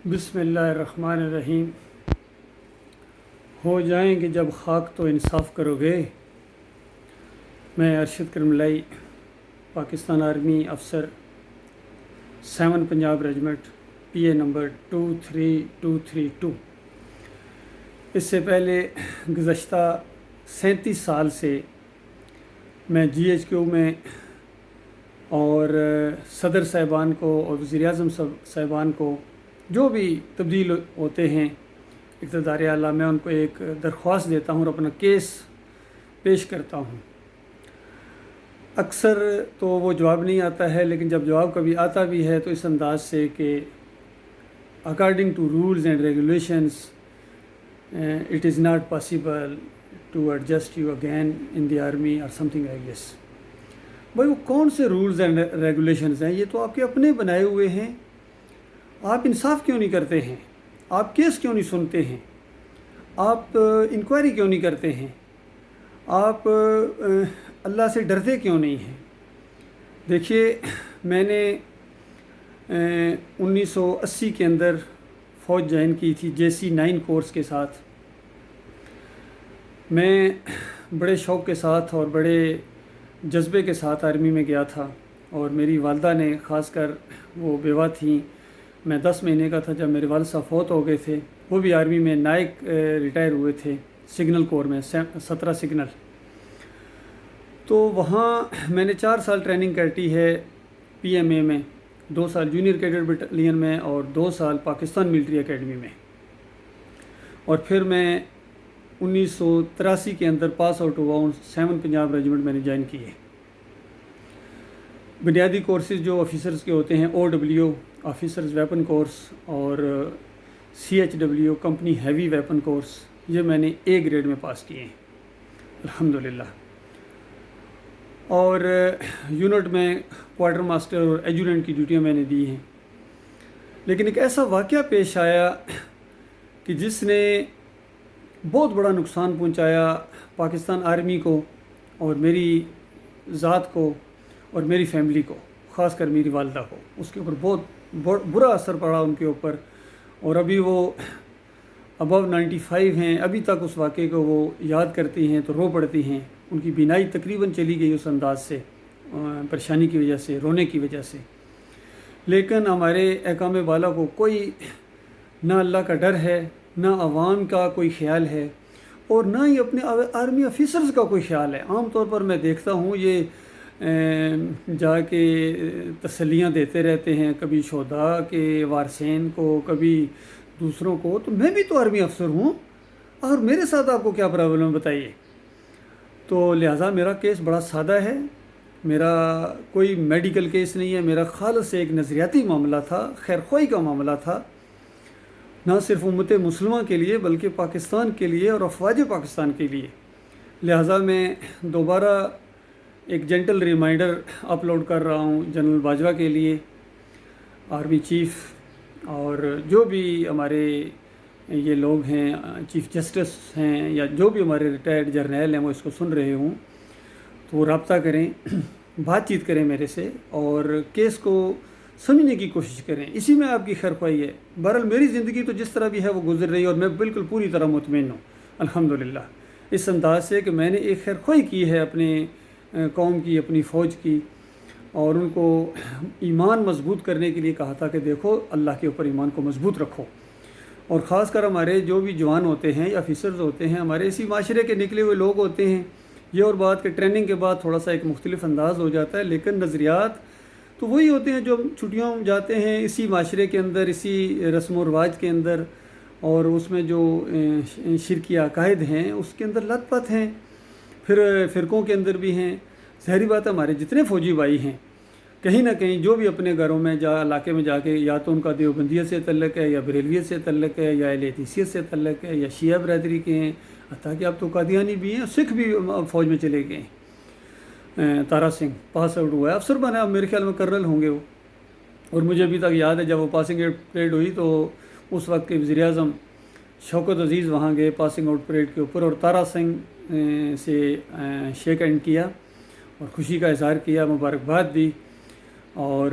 بسم اللہ الرحمن الرحیم۔ ہو جائیں گے جب خاک تو انصاف کرو گے۔ میں ارشد کرملائی، پاکستان آرمی افسر 7 Punjab regiment, P a number 23232۔ اس سے پہلے گزشتہ 37 سال سے میں جی ایچ کیو میں اور صدر صاحبان کو اور وزیر اعظم صاحبان کو جو بھی تبدیل ہوتے ہیں اقتدار اعلیٰ، میں ان کو ایک درخواست دیتا ہوں اور اپنا کیس پیش کرتا ہوں۔ اکثر تو وہ جواب نہیں آتا ہے، لیکن جب جواب کبھی آتا بھی ہے تو اس انداز سے کہ according to rules and regulations it is not possible to adjust you again in the army اور سم تھنگ لائک دس۔ بھائی وہ کون سے رولز اینڈ ریگولیشنز ہیں؟ یہ تو آپ کے اپنے بنائے ہوئے ہیں۔ آپ انصاف کیوں نہیں کرتے ہیں؟ آپ کیس کیوں نہیں سنتے ہیں؟ آپ انکوائری کیوں نہیں کرتے ہیں؟ آپ اللہ سے ڈرتے کیوں نہیں ہیں؟ دیکھیے، میں نے 1980 کے اندر فوج جوائن کی تھی JC9 کورس کے ساتھ۔ میں بڑے شوق کے ساتھ اور بڑے جذبے کے ساتھ آرمی میں گیا تھا، اور میری والدہ نے، خاص کر وہ بیوہ تھیں، میں 10 مہینے کا تھا جب میرے والد صاحب فوت ہو گئے تھے۔ وہ بھی آرمی میں نائک ریٹائر ہوئے تھے، سگنل کور میں 17 سگنل۔ تو وہاں میں نے 4 سال ٹریننگ کٹی ہے PMA میں، 2 سال جونیئر کیڈٹ بٹالین میں اور 2 سال پاکستان ملٹری اکیڈمی میں، اور پھر میں 1983 کے اندر پاس آؤٹ ہوا ہوں۔ 7 پنجاب ریجمنٹ میں نے جوائن کی ہے۔ بنیادی کورسز جو آفیسرز کے ہوتے ہیں، OW آفیسرز ویپن کورس اور CHW company heavy weapon course, یہ میں نے A گریڈ میں پاس کیے ہیں الحمدللہ۔ اور یونٹ میں کوارٹر ماسٹر اور ایجوڈنٹ کی ڈیوٹیاں میں نے دی ہیں۔ لیکن ایک ایسا واقعہ پیش آیا کہ جس نے بہت بڑا نقصان پہنچایا پاکستان آرمی کو اور میری ذات کو اور میری فیملی کو، خاص کر میری والدہ کو۔ اس کے اوپر بہت برا اثر پڑا ان کے اوپر، اور ابھی وہ ابو 95 ہیں، ابھی تک اس واقعے کو وہ یاد کرتی ہیں تو رو پڑتی ہیں۔ ان کی بینائی تقریباً چلی گئی اس انداز سے، پریشانی کی وجہ سے، رونے کی وجہ سے۔ لیکن ہمارے احکام بالا کو کوئی نہ اللہ کا ڈر ہے، نہ عوام کا کوئی خیال ہے، اور نہ ہی اپنے آرمی آفیسرز کا کوئی خیال ہے۔ عام طور پر میں دیکھتا ہوں یہ جا کے تسلیاں دیتے رہتے ہیں، کبھی شہداء کے وارثین کو، کبھی دوسروں کو۔ تو میں بھی تو آرمی افسر ہوں، اور میرے ساتھ آپ کو کیا پرابلم ہے بتائیے؟ تو لہٰذا میرا کیس بڑا سادہ ہے، میرا کوئی میڈیکل کیس نہیں ہے، میرا خالص ایک نظریاتی معاملہ تھا، خیر خواہی کا معاملہ تھا، نہ صرف امت مسلمہ کے لیے بلکہ پاکستان کے لیے اور افواج پاکستان کے لیے۔ لہٰذا میں دوبارہ ایک جنٹل ریمائنڈر اپلوڈ کر رہا ہوں جنرل باجوہ کے لیے، آرمی چیف، اور جو بھی ہمارے یہ لوگ ہیں، چیف جسٹس ہیں، یا جو بھی ہمارے ریٹائرڈ جرنیل ہیں، وہ اس کو سن رہے ہوں تو وہ رابطہ کریں، بات چیت کریں میرے سے، اور کیس کو سمجھنے کی کوشش کریں۔ اسی میں آپ کی خیر خواہی ہے۔ بہرحال میری زندگی تو جس طرح بھی ہے وہ گزر رہی ہے، اور میں بالکل پوری طرح مطمئن ہوں الحمدللہ، اس انداز سے کہ میں نے ایک خیر خواہی کی ہے اپنے قوم کی، اپنی فوج کی، اور ان کو ایمان مضبوط کرنے کے لیے کہا تھا کہ دیکھو اللہ کے اوپر ایمان کو مضبوط رکھو۔ اور خاص کر ہمارے جو بھی جوان ہوتے ہیں یا آفیسرز ہوتے ہیں، ہمارے اسی معاشرے کے نکلے ہوئے لوگ ہوتے ہیں۔ یہ اور بات کہ ٹریننگ کے بعد تھوڑا سا ایک مختلف انداز ہو جاتا ہے، لیکن نظریات تو وہی ہوتے ہیں جو چھٹیوں میں جاتے ہیں اسی معاشرے کے اندر، اسی رسم و رواج کے اندر، اور اس میں جو شرکی عقائد ہیں اس کے اندر لت پت ہیں، پھر فرقوں کے اندر بھی ہیں۔ ظاہری بات ہے، ہمارے جتنے فوجی بھائی ہیں کہیں نہ کہیں جو بھی اپنے گھروں میں علاقے میں جا کے، یا تو ان کا دیوبندیت سے تعلق ہے، یا بریلویت سے تعلق ہے، یا اہل حدیثیت سے تعلق ہے، یا شیعہ برادری کے ہیں، حتیٰ کہ اب تو قادیانی بھی ہیں، سکھ بھی فوج میں چلے گئے ہیں۔ تارا سنگھ پاس آؤٹ ہوا ہے، افسر بنا، اب میرے خیال میں کرنل ہوں گے وہ۔ اور مجھے ابھی تک یاد ہے جب وہ پاسنگ آؤٹ پریڈ ہوئی تو اس وقت کے وزیر اعظم شوکت عزیز وہاں گئے پاسنگ آؤٹ پریڈ کے اوپر، اور تارا سنگھ سے شیک ہینڈ کیا اور خوشی کا اظہار کیا، مبارکباد دی، اور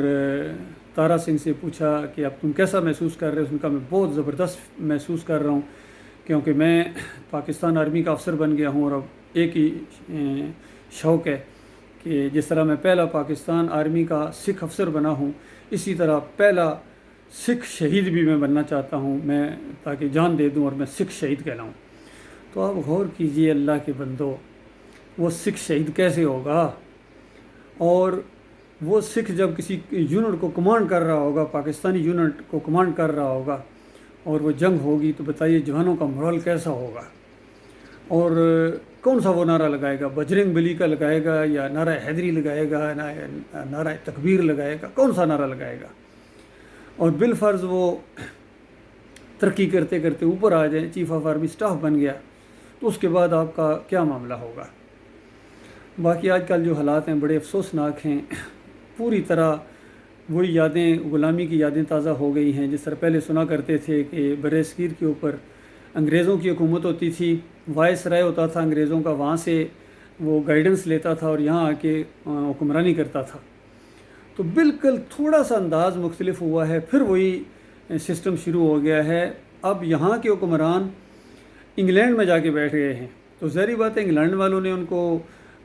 تارا سنگھ سے پوچھا کہ اب تم کیسا محسوس کر رہے ہو؟ اس نے کہا میں بہت زبردست محسوس کر رہا ہوں، کیونکہ میں پاکستان آرمی کا افسر بن گیا ہوں، اور اب ایک ہی شوق ہے کہ جس طرح میں پہلا پاکستان آرمی کا سکھ افسر بنا ہوں، اسی طرح پہلا سکھ شہید بھی میں بننا چاہتا ہوں، میں تاکہ جان دے دوں اور میں سکھ شہید کہلاؤں۔ تو آپ غور کیجئے اللہ کے بندو، وہ سکھ شہید کیسے ہوگا؟ اور وہ سکھ جب کسی یونٹ کو کمانڈ کر رہا ہوگا، پاکستانی یونٹ کو کمانڈ کر رہا ہوگا، اور وہ جنگ ہوگی، تو بتائیے جوانوں کا مورال کیسا ہوگا؟ اور کون سا وہ نعرہ لگائے گا؟ بجرنگ بلی کا لگائے گا، یا نعرہ حیدری لگائے گا، نعرہ تکبیر لگائے گا؟ کون سا نعرہ لگائے گا؟ اور بالفرض وہ ترقی کرتے کرتے اوپر آ جائیں، چیف آف آرمی اسٹاف بن گیا، تو اس کے بعد آپ کا کیا معاملہ ہوگا؟ باقی آج کل جو حالات ہیں بڑے افسوسناک ہیں، پوری طرح وہی یادیں، غلامی کی یادیں تازہ ہو گئی ہیں۔ جس طرح پہلے سنا کرتے تھے کہ برِ صغیر کے اوپر انگریزوں کی حکومت ہوتی تھی، وائس رائے ہوتا تھا انگریزوں کا، وہاں سے وہ گائیڈنس لیتا تھا اور یہاں آ کے حکمرانی کرتا تھا۔ تو بالکل تھوڑا سا انداز مختلف ہوا ہے، پھر وہی سسٹم شروع ہو گیا ہے۔ اب یہاں کے حکمران انگلینڈ میں جا کے بیٹھ گئے ہیں، تو ظاہری بات ہے انگلینڈ والوں نے ان کو،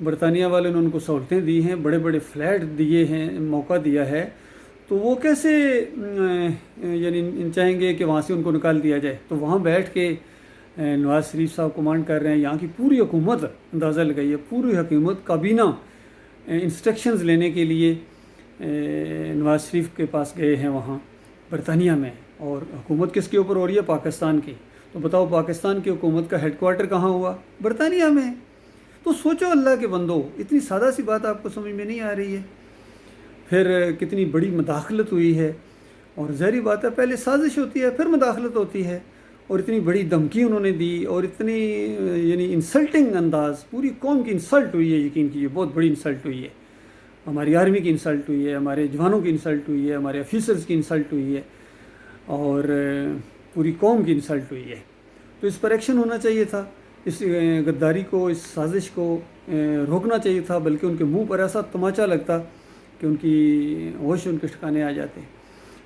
برطانیہ والوں نے ان کو سہولتیں دی ہیں، بڑے بڑے فلیٹ دیے ہیں، موقع دیا ہے، تو وہ کیسے یعنی چاہیں گے کہ وہاں سے ان کو نکال دیا جائے؟ تو وہاں بیٹھ کے نواز شریف صاحب کمانڈ کر رہے ہیں، یہاں کی پوری حکومت، اندازہ لگائیے پوری حکومت کابینہ انسٹرکشنز لینے کے لیے نواز شریف کے پاس گئے ہیں وہاں برطانیہ میں، اور حکومت کس کے اوپر ہو رہی ہے؟ پاکستان کی۔ تو بتاؤ پاکستان کی حکومت کا ہیڈ کوارٹر کہاں ہوا؟ برطانیہ میں۔ تو سوچو اللہ کے بندو، اتنی سادہ سی بات آپ کو سمجھ میں نہیں آ رہی ہے؟ پھر کتنی بڑی مداخلت ہوئی ہے، اور ظاہری بات ہے پہلے سازش ہوتی ہے پھر مداخلت ہوتی ہے، اور اتنی بڑی دھمکی انہوں نے دی، اور اتنی یعنی انسلٹنگ انداز، پوری قوم کی انسلٹ ہوئی ہے، یقین کیجیے بہت بڑی انسلٹ ہوئی ہے، ہماری آرمی کی انسلٹ ہوئی ہے، ہمارے جوانوں کی انسلٹ ہوئی ہے، ہمارے آفیسرز کی انسلٹ ہوئی ہے، اور پوری قوم کی انسلٹ ہوئی ہے۔ تو اس پر ایکشن ہونا چاہیے تھا، اس غداری کو، اس سازش کو روکنا چاہیے تھا، بلکہ ان کے منہ پر ایسا تماچا لگتا کہ ان کی ہوش ان کے ٹھکانے آ جاتے۔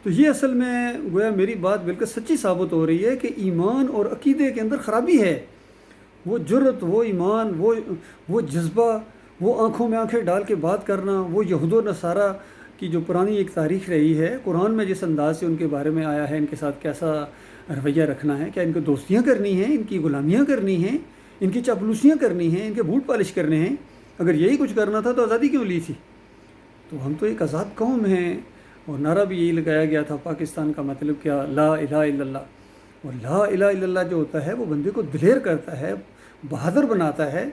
تو یہ اصل میں گویا میری بات بالکل سچی ثابت ہو رہی ہے کہ ایمان اور عقیدے کے اندر خرابی ہے۔ وہ جرت، وہ ایمان، وہ جذبہ، وہ آنکھوں میں آنکھیں ڈال کے بات کرنا، وہ یہود و نصارہ کی جو پرانی ایک تاریخ رہی ہے، قرآن میں جس انداز سے ان کے بارے میں آیا ہے، ان کے ساتھ کیسا رویہ رکھنا ہے، کیا ان کو دوستیاں کرنی ہیں، ان کی غلامیاں کرنی ہیں، ان کی چاپلوسیاں کرنی ہیں، ان کے بوٹ پالش کرنے ہیں؟ اگر یہی کچھ کرنا تھا تو آزادی کیوں لی تھی؟ تو ہم تو ایک آزاد قوم ہیں، اور نعرہ بھی یہی لگایا گیا تھا پاکستان کا مطلب کیا؟ لا الہ الا اللہ۔ اور لا الہ الا اللہ جو ہوتا ہے وہ بندے کو دلیر کرتا ہے، بہادر بناتا ہے،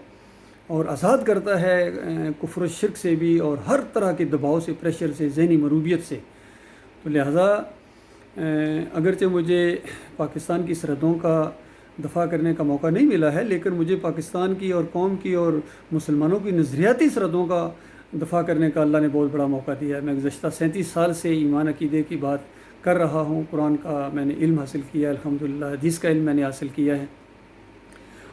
اور آزاد کرتا ہے کفر و شرک سے بھی، اور ہر طرح کے دباؤ سے، پریشر سے، ذہنی مروبیت سے۔ تو لہٰذا اگرچہ مجھے پاکستان کی سرحدوں کا دفاع کرنے کا موقع نہیں ملا ہے، لیکن مجھے پاکستان کی اور قوم کی اور مسلمانوں کی نظریاتی سرحدوں کا دفاع کرنے کا اللہ نے بہت بڑا موقع دیا ہے۔ میں گزشتہ 37 سال سے ایمان عقیدے کی بات کر رہا ہوں، قرآن کا میں نے علم حاصل کیا ہے الحمدللہ، حدیث کا علم میں نے حاصل کیا ہے،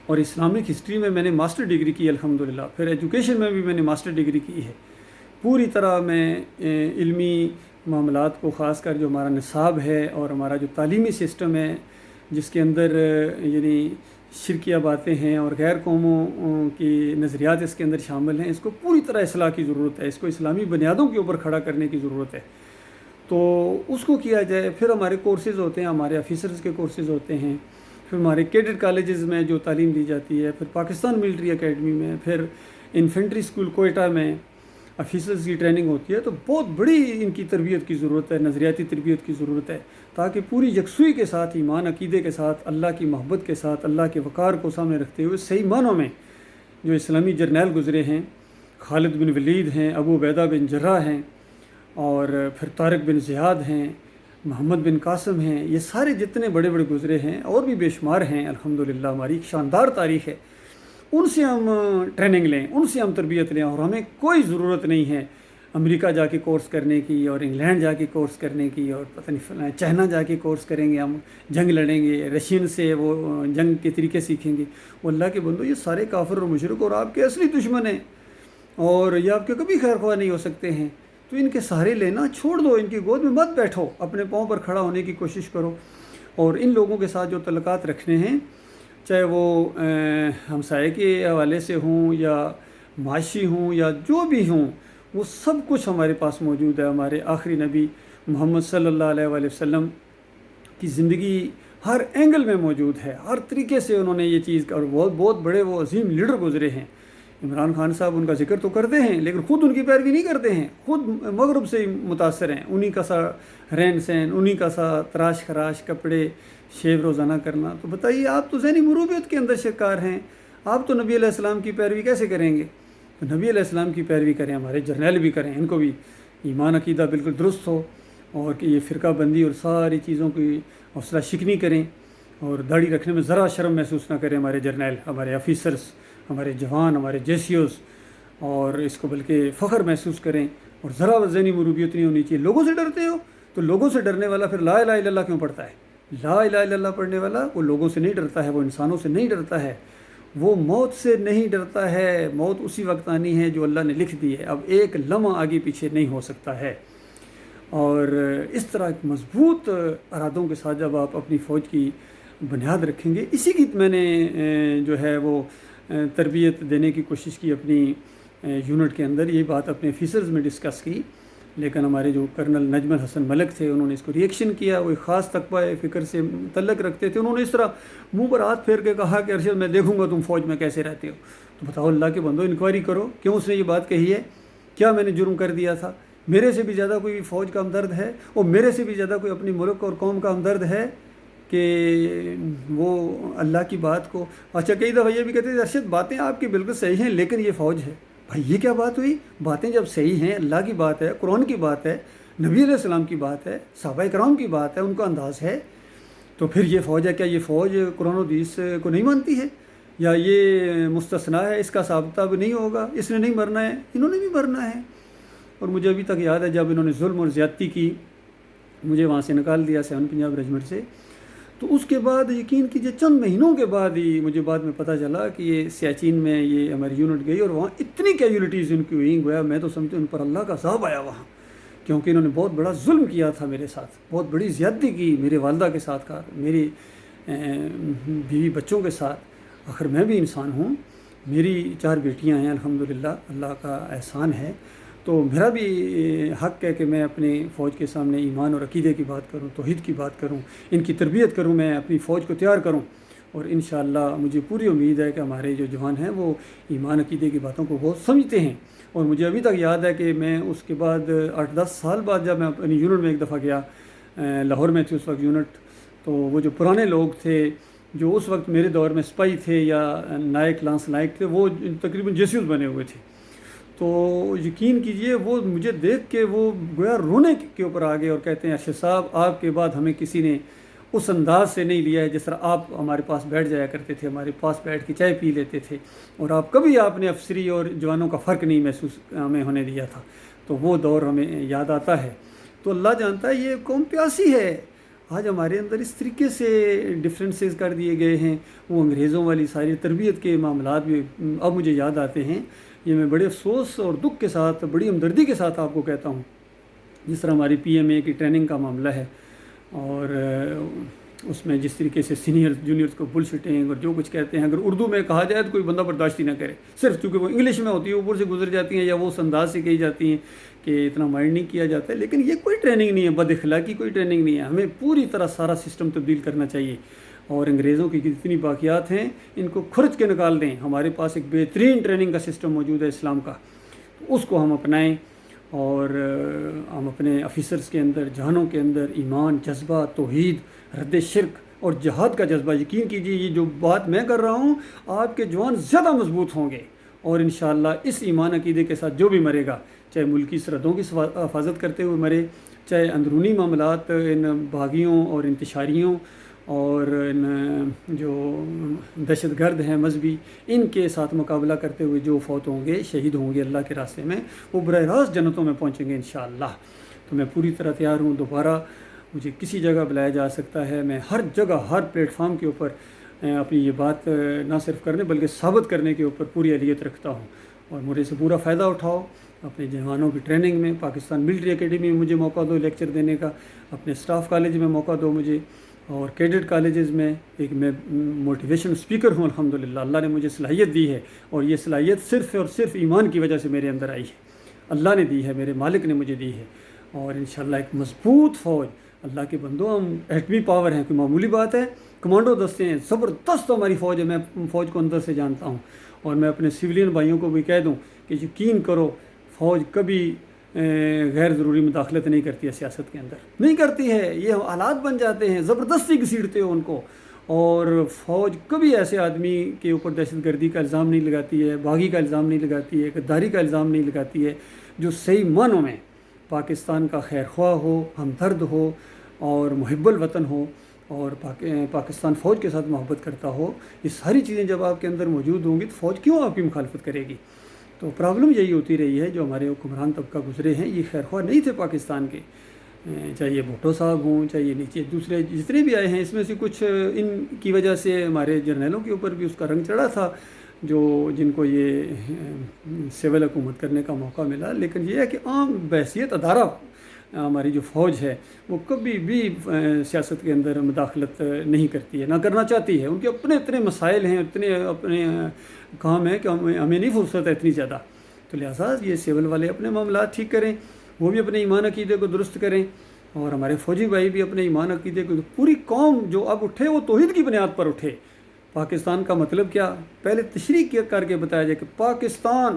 اور اسلامک ہسٹری میں میں نے ماسٹر ڈگری کی الحمدللہ، پھر ایجوکیشن میں بھی میں نے ماسٹر ڈگری کی ہے۔ پوری طرح میں علمی معاملات کو، خاص کر جو ہمارا نصاب ہے اور ہمارا جو تعلیمی سسٹم ہے، جس کے اندر یعنی شرکیہ باتیں ہیں اور غیر قوموں کی نظریات اس کے اندر شامل ہیں، اس کو پوری طرح اصلاح کی ضرورت ہے، اس کو اسلامی بنیادوں کے اوپر کھڑا کرنے کی ضرورت ہے۔ تو اس کو کیا جائے۔ پھر ہمارے کورسز ہوتے ہیں، ہمارے آفیسرز کے کورسز ہوتے ہیں، پھر ہمارے کیڈٹ کالجز میں جو تعلیم دی جاتی ہے، پھر پاکستان ملٹری اکیڈمی میں، پھر انفینٹری اسکول کوئٹہ میں آفیسرز کی ٹریننگ ہوتی ہے۔ تو بہت بڑی ان کی تربیت کی ضرورت ہے، نظریاتی تربیت کی ضرورت ہے، تاکہ پوری یکسوئی کے ساتھ، ایمان عقیدے کے ساتھ، اللہ کی محبت کے ساتھ، اللہ کے وقار کو سامنے رکھتے ہوئے صحیح معنوں میں جو اسلامی جرنیل گزرے ہیں، خالد بن ولید ہیں، ابو عبیدہ بن جراح ہیں، اور پھر طارق بن زیاد ہیں، محمد بن قاسم ہیں، یہ سارے جتنے بڑے بڑے گزرے ہیں، اور بھی بے شمار ہیں الحمدللہ، ہماری ایک شاندار تاریخ ہے۔ ان سے ہم ٹریننگ لیں، ان سے ہم تربیت لیں، اور ہمیں کوئی ضرورت نہیں ہے امریکہ جا کے کورس کرنے کی، اور انگلینڈ جا کے کورس کرنے کی، اور پتہ نہیں چائنا جا کے کورس کریں گے، ہم جنگ لڑیں گے، رشین سے وہ جنگ کے طریقے سیکھیں گے۔ وہ اللہ کے بندو، یہ سارے کافر اور مشرک اور آپ کے اصلی دشمن ہیں، اور یہ آپ کے کبھی خیر خواہ نہیں ہو سکتے ہیں۔ تو تو ان کے سہارے لینا چھوڑ دو، ان کی گود میں مت بیٹھو، اپنے پاؤں پر کھڑا ہونے کی کوشش کرو۔ اور ان لوگوں کے ساتھ جو تعلقات رکھنے ہیں، چاہے وہ ہمسائے کے حوالے سے ہوں یا معاشی ہوں یا جو بھی ہوں، وہ سب کچھ ہمارے پاس موجود ہے۔ ہمارے آخری نبی محمد صلی اللہ علیہ وآلہ وسلم کی زندگی ہر اینگل میں موجود ہے، ہر طریقے سے انہوں نے یہ چیز، اور بہت بڑے وہ عظیم لیڈر گزرے ہیں۔ عمران خان صاحب ان کا ذکر تو کرتے ہیں لیکن خود ان کی پیروی نہیں کرتے ہیں، خود مغرب سے متاثر ہیں، انہی کا سا رہن سہن، انہی کا سا تراش خراش کپڑے، شیو روزانہ کرنا۔ تو بتائیے، آپ تو ذہنی مروبیت کے اندر شکار ہیں، آپ تو نبی علیہ السلام کی پیروی کیسے کریں گے؟ تو نبی علیہ السلام کی پیروی کریں، ہمارے جرنیل بھی کریں، ان کو بھی ایمان عقیدہ بالکل درست ہو، اور کہ یہ فرقہ بندی اور ساری چیزوں کی حوصلہ شکنی کریں، اور داڑھی رکھنے میں ذرا شرم محسوس نہ کریں ہمارے جرنیل، ہمارے آفیسرس، ہمارے جوان، ہمارے جیسیوز، اور اس کو بلکہ فخر محسوس کریں، اور ذرا ذہنی مروبیت نہیں ہونی چاہیے۔ لوگوں سے ڈرتے ہو تو لوگوں سے ڈرنے والا پھر لا الہ الا اللہ کیوں پڑھتا ہے؟ لا الہ الا اللہ پڑھنے والا وہ لوگوں سے نہیں ڈرتا ہے، وہ انسانوں سے نہیں ڈرتا ہے، وہ موت سے نہیں ڈرتا ہے۔ موت اسی وقت آنی ہے جو اللہ نے لکھ دی ہے، اب ایک لمحہ آگے پیچھے نہیں ہو سکتا ہے۔ اور اس طرح مضبوط ارادوں کے ساتھ جب آپ اپنی فوج کی بنیاد رکھیں گے، اسی کی میں نے جو ہے وہ تربیت دینے کی کوشش کی اپنی یونٹ کے اندر، یہ بات اپنے آفیسرز میں ڈسکس کی، لیکن ہمارے جو کرنل نجم الحسن ملک تھے انہوں نے اس کو ریئیکشن کیا، وہ ایک خاص تقویٰ فکر سے متعلق رکھتے تھے، انہوں نے اس طرح منہ پر ہاتھ پھیر کے کہا کہ ارشد میں دیکھوں گا تم فوج میں کیسے رہتے ہو۔ تو بتاؤ اللہ کے بندو، انکوائری کرو، کیوں اس نے یہ بات کہی ہے؟ کیا میں نے جرم کر دیا تھا؟ میرے سے بھی زیادہ کوئی فوج کا ہمدرد ہے، اور میرے سے بھی زیادہ کوئی اپنی ملک اور قوم کا ہمدرد ہے کہ وہ اللہ کی بات کو، اچھا کئی دفعہ یہ بھی کہتے ہیں ارشد باتیں آپ کی بالکل صحیح ہیں لیکن یہ فوج ہے۔ بھائی یہ کیا بات ہوئی؟ باتیں جب صحیح ہیں، اللہ کی بات ہے، قرآن کی بات ہے، نبی علیہ السلام کی بات ہے، صحابہ کرام کی بات ہے، ان کا انداز ہے، تو پھر یہ فوج ہے۔ کیا یہ فوج قرآن و حدیث کو نہیں مانتی ہے؟ یا یہ مستثنا ہے، اس کا ثابتہ بھی نہیں ہوگا، اس نے نہیں مرنا ہے، انہوں نے بھی مرنا ہے۔ اور مجھے ابھی تک یاد ہے جب انہوں نے ظلم اور زیادتی کی، مجھے وہاں سے نکال دیا 7 پنجاب ریجمنٹ سے، تو اس کے بعد یقین کیجئے چند مہینوں کے بعد ہی مجھے بعد میں پتہ چلا کہ یہ سیاچین میں یہ ہماری یونٹ گئی، اور وہاں اتنی کیجولیٹیز ان کی ہوئی، گویا میں تو سمجھتا ہوں ان پر اللہ کا عذاب آیا وہاں، کیونکہ انہوں نے بہت بڑا ظلم کیا تھا میرے ساتھ، بہت بڑی زیادتی کی میرے والدہ کے ساتھ، میری بیوی بچوں کے ساتھ۔ آخر میں بھی انسان ہوں، میری 4 بیٹیاں ہیں الحمدللہ، اللہ کا احسان ہے، تو میرا بھی حق ہے کہ میں اپنے فوج کے سامنے ایمان اور عقیدے کی بات کروں، توحید کی بات کروں، ان کی تربیت کروں، میں اپنی فوج کو تیار کروں، اور انشاءاللہ مجھے پوری امید ہے کہ ہمارے جو جوان ہیں وہ ایمان عقیدے کی باتوں کو بہت سمجھتے ہیں۔ اور مجھے ابھی تک یاد ہے کہ میں اس کے بعد 8-10 سال بعد جب میں اپنی یونٹ میں ایک دفعہ گیا، لاہور میں تھی اس وقت یونٹ، تو وہ جو پرانے لوگ تھے جو اس وقت میرے دور میں سپاہی تھے یا نائک لانس نائک تھے، وہ تقریباً جیسیوز بنے ہوئے تھے، تو یقین کیجئے وہ مجھے دیکھ کے وہ گویا رونے کے اوپر آ گئے اور کہتے ہیں ارشد صاحب آپ کے بعد ہمیں کسی نے اس انداز سے نہیں لیا ہے جس طرح آپ ہمارے پاس بیٹھ جایا کرتے تھے، ہمارے پاس بیٹھ کے چائے پی لیتے تھے، اور آپ نے افسری اور جوانوں کا فرق نہیں محسوس ہمیں ہونے دیا تھا۔ تو وہ دور ہمیں یاد آتا ہے۔ تو اللہ جانتا ہے یہ قوم پیاسی ہے۔ آج ہمارے اندر اس طریقے سے ڈفرینسز کر دیے گئے ہیں، وہ انگریزوں والی ساری تربیت کے معاملات بھی اب مجھے یاد آتے ہیں۔ یہ میں بڑے افسوس اور دکھ کے ساتھ، بڑی ہمدردی کے ساتھ آپ کو کہتا ہوں، جس طرح ہماری پی ایم اے کی ٹریننگ کا معاملہ ہے، اور اس میں جس طریقے سے سینئر جونیئرز کو بل شٹنگ اور جو کچھ کہتے ہیں، اگر اردو میں کہا جائے تو کوئی بندہ برداشت ہی نہ کرے، صرف چونکہ وہ انگلش میں ہوتی ہے اوپر سے گزر جاتی ہیں، یا وہ اس انداز سے کہی جاتی ہیں کہ اتنا مائنڈ نہیں کیا جاتا ہے۔ لیکن یہ کوئی ٹریننگ نہیں ہے، بد اخلاقی کوئی ٹریننگ نہیں ہے، ہمیں پوری طرح سارا سسٹم تبدیل کرنا چاہیے، اور انگریزوں کی جتنی باقیات ہیں ان کو کھرچ کے نکال دیں۔ ہمارے پاس ایک بہترین ٹریننگ کا سسٹم موجود ہے اسلام کا، تو اس کو ہم اپنائیں، اور ہم اپنے آفیسرز کے اندر، جوانوں کے اندر ایمان، جذبہ، توحید، رد شرک اور جہاد کا جذبہ، یقین کیجیے یہ جو بات میں کر رہا ہوں آپ کے جوان زیادہ مضبوط ہوں گے، اور انشاءاللہ اس ایمان عقیدے کے ساتھ جو بھی مرے گا، چاہے ملکی سرحدوں کی حفاظت کرتے ہوئے مرے، چاہے اندرونی معاملات ان باغیوں اور انتشاریوں اور ان جو دہشت گرد ہیں مذہبی، ان کے ساتھ مقابلہ کرتے ہوئے جو فوت ہوں گے، شہید ہوں گے اللہ کے راستے میں، وہ براہ راست جنتوں میں پہنچیں گے انشاءاللہ۔ تو میں پوری طرح تیار ہوں، دوبارہ مجھے کسی جگہ بلایا جا سکتا ہے، میں ہر جگہ ہر پلیٹ فارم کے اوپر اپنی یہ بات نہ صرف کرنے بلکہ ثابت کرنے کے اوپر پوری اہلیت رکھتا ہوں، اور مجھے سے پورا فائدہ اٹھاؤ، اپنے جوانوں کی ٹریننگ میں، پاکستان ملٹری اکیڈمی میں مجھے موقع دو لیکچر دینے کا، اپنے سٹاف کالج میں موقع دو مجھے، اور کیڈٹ کالجز میں ایک میں موٹیویشن اسپیکر ہوں الحمدللہ، اللہ نے مجھے صلاحیت دی ہے، اور یہ صلاحیت صرف اور صرف ایمان کی وجہ سے میرے اندر آئی ہے، اللہ نے دی ہے، میرے مالک نے مجھے دی ہے، اور انشاءاللہ ایک مضبوط فوج، اللہ کے بندوں ہم ایٹمی پاور ہیں، کوئی معمولی بات ہے، کمانڈو دستے ہیں، زبردست ہماری فوج ہے، میں فوج کو اندر سے جانتا ہوں، اور میں اپنے سویلین بھائیوں کو بھی کہہ دوں کہ یقین کرو فوج کبھی غیر ضروری مداخلت نہیں کرتی ہے، سیاست کے اندر نہیں کرتی ہے، یہ حالات بن جاتے ہیں، زبردستی گھسیٹتے ہو ان کو، اور فوج کبھی ایسے آدمی کے اوپر دہشت گردی کا الزام نہیں لگاتی ہے، باغی کا الزام نہیں لگاتی ہے، غداری کا الزام نہیں لگاتی ہے، جو صحیح معنوں میں پاکستان کا خیر خواہ ہو، ہمدرد ہو، اور محب الوطن ہو، اور پاکستان فوج کے ساتھ محبت کرتا ہو، یہ ساری چیزیں جب آپ کے اندر موجود ہوں گی تو فوج کیوں آپ کی مخالفت کرے گی؟ تو پرابلم یہی ہوتی رہی ہے، جو ہمارے حکمران طبقہ گزرے ہیں یہ خیر خواہ نہیں تھے پاکستان کے، چاہے یہ بھٹو صاحب ہوں، چاہے یہ نیچے دوسرے جتنے بھی آئے ہیں، اس میں سے کچھ ان کی وجہ سے ہمارے جرنیلوں کے اوپر بھی اس کا رنگ چڑھا تھا، جن کو یہ سول حکومت کرنے کا موقع ملا، لیکن یہ ہے کہ عام بحیثیت ادارہ ہماری جو فوج ہے وہ کبھی بھی سیاست کے اندر مداخلت نہیں کرتی ہے، نہ کرنا چاہتی ہے، ان کے اپنے اتنے مسائل ہیں، اتنے اپنے کام ہیں کہ ہمیں نہیں فرصت ہے اتنی زیادہ، تو لہٰذا یہ سول والے اپنے معاملات ٹھیک کریں، وہ بھی اپنے ایمان عقیدے کو درست کریں، اور ہمارے فوجی بھائی بھی اپنے ایمان عقیدے کو، پوری قوم جو اب اٹھے وہ توحید کی بنیاد پر اٹھے۔ پاکستان کا مطلب کیا، پہلے تشریح کر کے بتایا جائے کہ پاکستان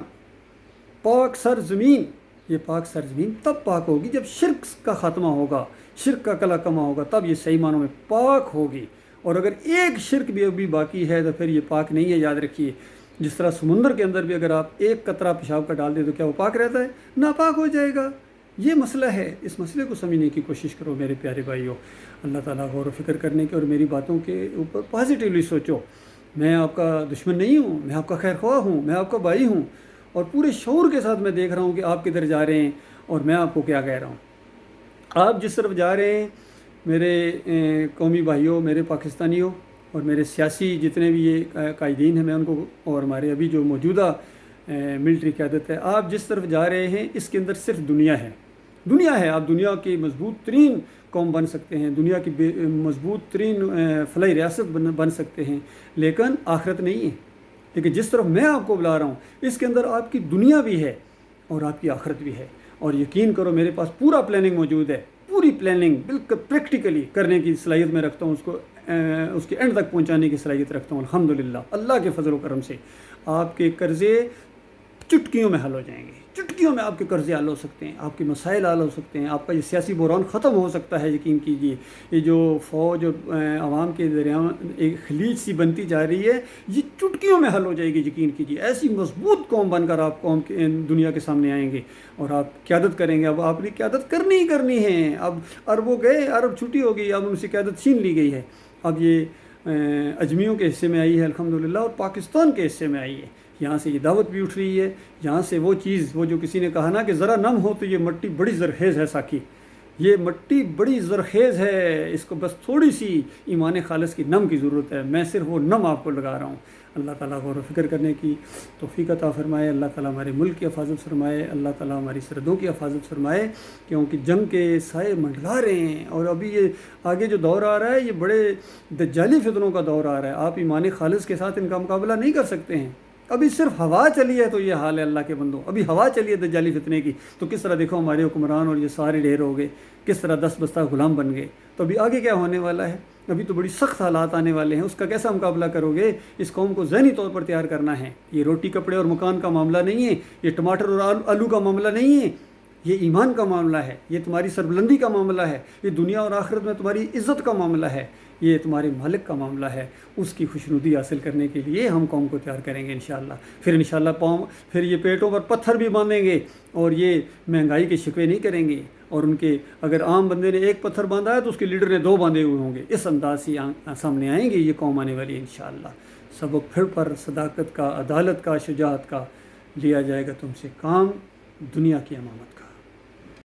پاک سرزمین، یہ پاک سرزمین تب پاک ہوگی جب شرک کا خاتمہ ہوگا، شرک کا کلا کما ہوگا، تب یہ صحیح معنوں میں پاک ہوگی، اور اگر ایک شرک بھی ابھی باقی ہے تو پھر یہ پاک نہیں ہے، یاد رکھیے۔ جس طرح سمندر کے اندر بھی اگر آپ ایک قطرہ پیشاب کا ڈال دیں تو کیا وہ پاک رہتا ہے؟ ناپاک ہو جائے گا۔ یہ مسئلہ ہے، اس مسئلے کو سمجھنے کی کوشش کرو میرے پیارے بھائیوں، اللہ تعالیٰ غور و فکر کرنے کے، اور میری باتوں کے اوپر پازیٹیولی سوچو۔ میں آپ کا دشمن نہیں ہوں، میں آپ کا خیر خواہ ہوں، میں آپ کا بھائی ہوں، اور پورے شعور کے ساتھ میں دیکھ رہا ہوں کہ آپ کدھر جا رہے ہیں، اور میں آپ کو کیا کہہ رہا ہوں۔ آپ جس طرف جا رہے ہیں میرے قومی بھائیوں، میرے پاکستانیوں، اور میرے سیاسی جتنے بھی یہ قائدین ہیں میں ان کو، اور ہمارے ابھی جو موجودہ ملٹری قیادت ہے، آپ جس طرف جا رہے ہیں اس کے اندر صرف دنیا ہے، دنیا ہے۔ آپ دنیا کی مضبوط ترین قوم بن سکتے ہیں، دنیا کی مضبوط ترین فلاحی ریاست بن سکتے ہیں، لیکن آخرت نہیں ہے۔ لیکن جس طرف میں آپ کو بلا رہا ہوں اس کے اندر آپ کی دنیا بھی ہے اور آپ کی آخرت بھی ہے، اور یقین کرو میرے پاس پورا پلاننگ موجود ہے، پوری پلاننگ بالکل پریکٹیکلی کرنے کی صلاحیت میں رکھتا ہوں، اس کو اس کے اینڈ تک پہنچانے کی صلاحیت رکھتا ہوں الحمدللہ، اللہ کے فضل و کرم سے۔ آپ کے قرضے چٹکیوں میں حل ہو جائیں گے، چٹکیوں میں آپ کے قرضے حل ہو سکتے ہیں، آپ کے مسائل حل ہو سکتے ہیں، آپ کا یہ سیاسی بحران ختم ہو سکتا ہے، یقین کیجیے۔ یہ جو فوج اور عوام کے درمیان ایک خلیج سی بنتی جا رہی ہے، یہ چٹکیوں میں حل ہو جائے گی، یقین کیجیے۔ ایسی مضبوط قوم بن کر آپ قوم کے دنیا کے سامنے آئیں گے اور آپ قیادت کریں گے۔ اب آپ نے قیادت کرنی ہی کرنی ہے، اب عربوں گئے، عرب چھٹی ہو گئی، اب ان سے قیادت چھین لی گئی ہے، اب یہ اجمیوں کے حصے میں آئی ہے الحمدللہ، اور پاکستان کے حصے میں آئی ہے۔ یہاں سے یہ دعوت بھی اٹھ رہی ہے، یہاں سے وہ چیز، وہ جو کسی نے کہا نا کہ ذرا نم ہو تو یہ مٹی بڑی زرخیز ہے، ساکی یہ مٹی بڑی زرخیز ہے، اس کو بس تھوڑی سی ایمان خالص کی نم کی ضرورت ہے، میں صرف وہ نم آپ کو لگا رہا ہوں۔ اللہ تعالیٰ غور و فکر کرنے کی توفیق عطا فرمائے، اللہ تعالیٰ ہمارے ملک کی حفاظت فرمائے، اللہ تعالیٰ ہماری سرحدوں کی حفاظت فرمائے، کیونکہ جنگ کے سائے منڈلا رہے ہیں، اور ابھی یہ آگے جو دور آ رہا ہے یہ بڑے دجالی فتنوں کا دور آ رہا ہے، آپ ایمان خالص کے ساتھ ان کا مقابلہ نہیں کر سکتے ہیں۔ ابھی صرف ہوا چلی ہے تو یہ حال ہے اللہ کے بندوں، ابھی ہوا چلی ہے دجالی فتنے کی، تو کس طرح دیکھو ہمارے حکمران اور یہ سارے ڈھیر ہو گئے، کس طرح دس بستہ غلام بن گئے، تو ابھی آگے کیا ہونے والا ہے؟ ابھی تو بڑی سخت حالات آنے والے ہیں، اس کا کیسا مقابلہ کرو گے؟ اس قوم کو ذہنی طور پر تیار کرنا ہے۔ یہ روٹی کپڑے اور مکان کا معاملہ نہیں ہے، یہ ٹماٹر اور آلو کا معاملہ نہیں ہے، یہ ایمان کا معاملہ ہے، یہ تمہاری سربلندی کا معاملہ ہے، یہ دنیا اور آخرت میں تمہاری عزت کا معاملہ ہے، یہ تمہارے مالک کا معاملہ ہے۔ اس کی خوشنودی حاصل کرنے کے لیے ہم قوم کو تیار کریں گے انشاءاللہ۔ پھر انشاءاللہ پھر یہ پیٹوں پر پتھر بھی باندھیں گے، اور یہ مہنگائی کے شکوے نہیں کریں گے، اور ان کے اگر عام بندے نے ایک پتھر باندھا ہے تو اس کے لیڈر نے 2 باندھے ہوئے ہوں گے، اس انداز سے سامنے آئیں گے یہ قوم آنے والی انشاءاللہ۔ سبق پھر پر صداقت کا، عدالت کا، شجاعت کا لیا جائے گا تم سے کام، دنیا کی امامت کا۔